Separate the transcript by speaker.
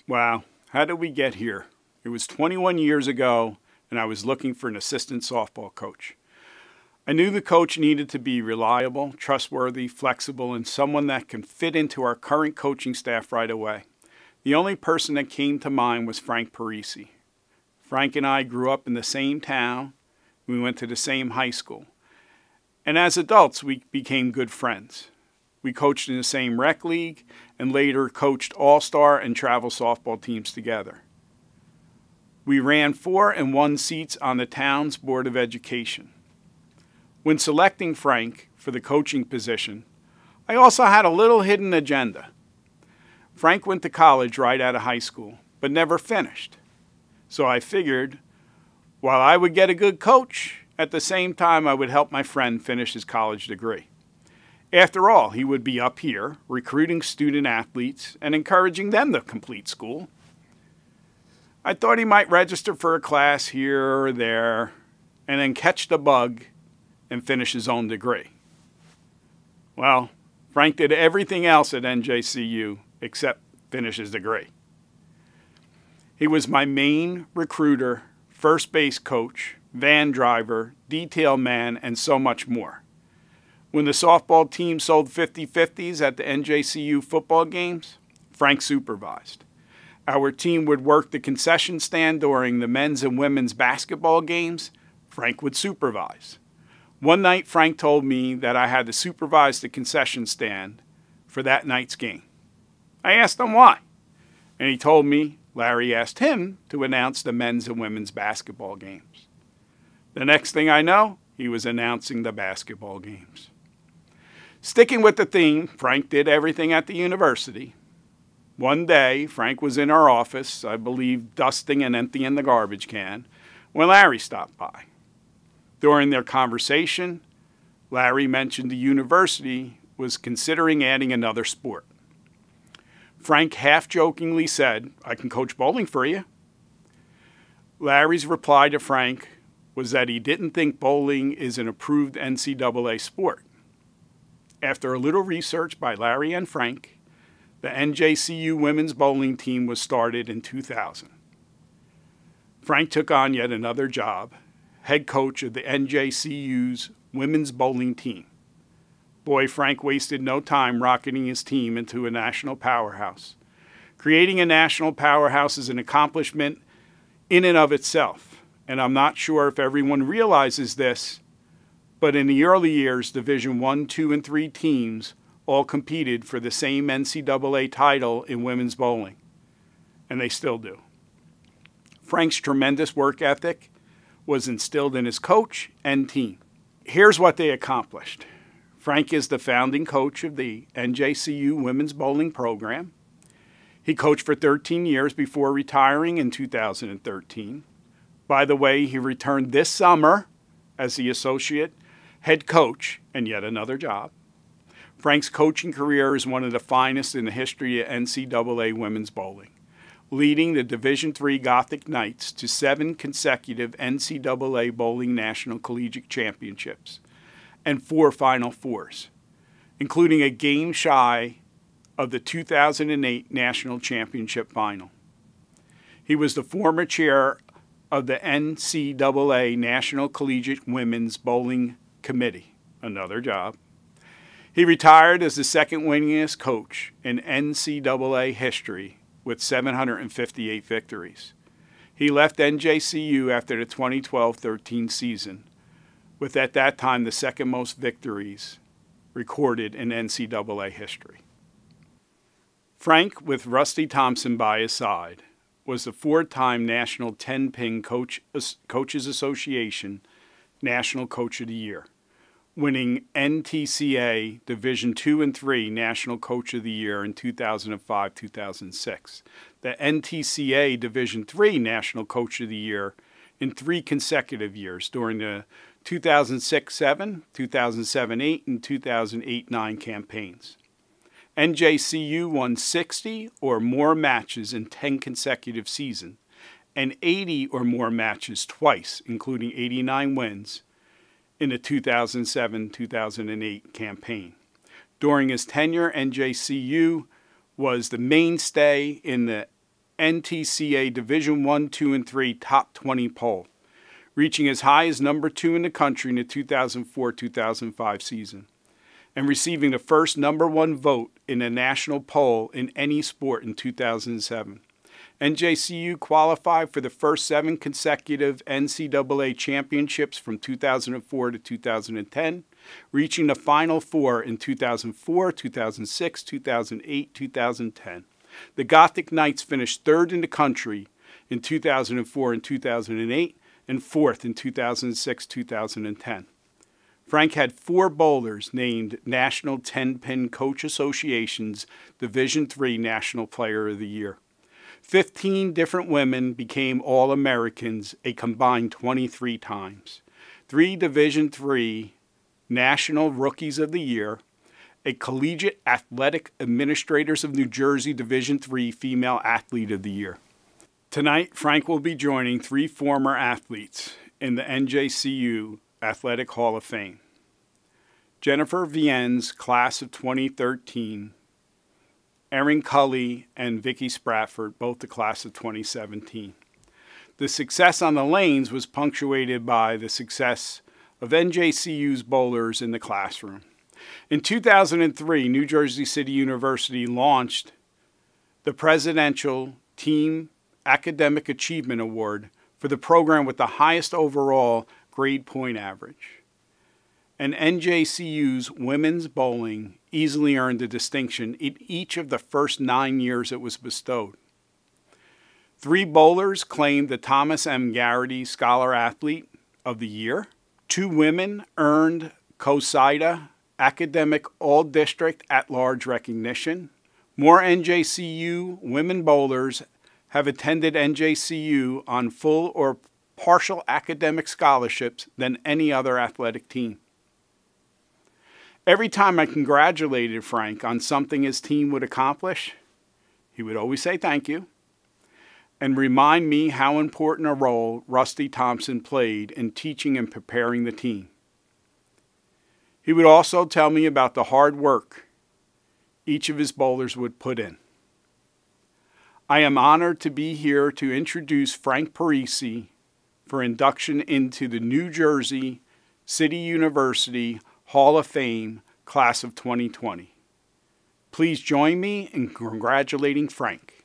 Speaker 1: Wow, how did we get here? It was 21 years ago, and I was looking for an assistant softball coach. I knew the coach needed to be reliable, trustworthy, flexible, and someone that can fit into our current coaching staff right away. The only person that came to mind was Frank Parisi. Frank and I grew up in the same town. We went to the same high school. And as adults, we became good friends. We coached in the same rec league and later coached all-star and travel softball teams together. We ran 4 and 1 seats on the town's Board of Education. When selecting Frank for the coaching position, I also had a little hidden agenda. Frank went to college right out of high school, but never finished. So I figured, while I would get a good coach, at the same time I would help my friend finish his college degree. After all, he would be up here recruiting student athletes and encouraging them to complete school. I thought he might register for a class here or there and then catch the bug and finish his own degree. Well, Frank did everything else at NJCU except finish his degree. He was my main recruiter, first base coach, van driver, detail man, and so much more. When the softball team sold 50-50s at the NJCU football games, Frank supervised. Our team would work the concession stand during the men's and women's basketball games. Frank would supervise. One night, Frank told me that I had to supervise the concession stand for that night's game. I asked him why, and he told me Larry asked him to announce the men's and women's basketball games. The next thing I know, he was announcing the basketball games. Sticking with the theme, Frank did everything at the university. One day, Frank was in our office, I believe dusting and emptying the garbage can, when Larry stopped by. During their conversation, Larry mentioned the university was considering adding another sport. Frank half-jokingly said, "I can coach bowling for you." Larry's reply to Frank was that he didn't think bowling is an approved NCAA sport. After a little research by Larry and Frank, the NJCU women's bowling team was started in 2000. Frank took on yet another job, head coach of the NJCU's women's bowling team. Boy, Frank wasted no time rocketing his team into a national powerhouse. Creating a national powerhouse is an accomplishment in and of itself, and I'm not sure if everyone realizes this, but in the early years, Division I, II, and III teams all competed for the same NCAA title in women's bowling, and they still do. Frank's tremendous work ethic was instilled in his coach and team. Here's what they accomplished. Frank is the founding coach of the NJCU women's bowling program. He coached for 13 years before retiring in 2013. By the way, he returned this summer as the associate head coach and yet another job. Frank's coaching career is one of the finest in the history of NCAA women's bowling, leading the Division III Gothic Knights to 7 consecutive NCAA Bowling National Collegiate Championships and 4 Final Fours, including a game shy of the 2008 National Championship Final. He was the former chair of the NCAA National Collegiate Women's Bowling Committee, another job. He retired as the second winningest coach in NCAA history with 758 victories. He left NJCU after the 2012-13 season, with at that time the second most victories recorded in NCAA history. Frank, with Rusty Thompson by his side, was the 4-time National 10-Pin Coaches Association National Coach of the Year, winning NTCA Division II and III National Coach of the Year in 2005-2006, the NTCA Division III National Coach of the Year in 3 consecutive years during the 2006-07, 2007-08, and 2008-09 campaigns. NJCU won 60 or more matches in 10 consecutive seasons and 80 or more matches twice, including 89 wins, in the 2007-2008 campaign. During his tenure, NJCU was the mainstay in the NTCA Division 1, 2, and 3 Top 20 poll, reaching as high as number 2 in the country in the 2004-2005 season, and receiving the first number 1 vote in a national poll in any sport in 2007. NJCU qualified for the first 7 consecutive NCAA championships from 2004 to 2010, reaching the Final Four in 2004, 2006, 2008, 2010. The Gothic Knights finished 3rd in the country in 2004 and 2008, and 4th in 2006-2010. Frank had 4 bowlers named National 10-Pin Coach Association's Division III National Player of the Year. 15 different women became All-Americans a combined 23 times. 3 Division III National Rookies of the Year, a Collegiate Athletic Administrators of New Jersey Division III Female Athlete of the Year. Tonight, Frank will be joining 3 former athletes in the NJCU Athletic Hall of Fame. Jennifer Vienne's class of 2013, Erin Cully and Vicky Spratford, both the class of 2017. The success on the lanes was punctuated by the success of NJCU's bowlers in the classroom. In 2003, New Jersey City University launched the Presidential Team Academic Achievement Award for the program with the highest overall grade point average. And NJCU's women's bowling easily earned the distinction in each of the first 9 years it was bestowed. 3 bowlers claimed the Thomas M. Garrity Scholar Athlete of the Year. 2 women earned COSIDA Academic All-District At-Large recognition. More NJCU women bowlers have attended NJCU on full or partial academic scholarships than any other athletic team. Every time I congratulated Frank on something his team would accomplish, he would always say thank you and remind me how important a role Rusty Thompson played in teaching and preparing the team. He would also tell me about the hard work each of his bowlers would put in. I am honored to be here to introduce Frank Parisi for induction into the New Jersey City University Hall of Fame Class of 2020. Please join me in congratulating Frank.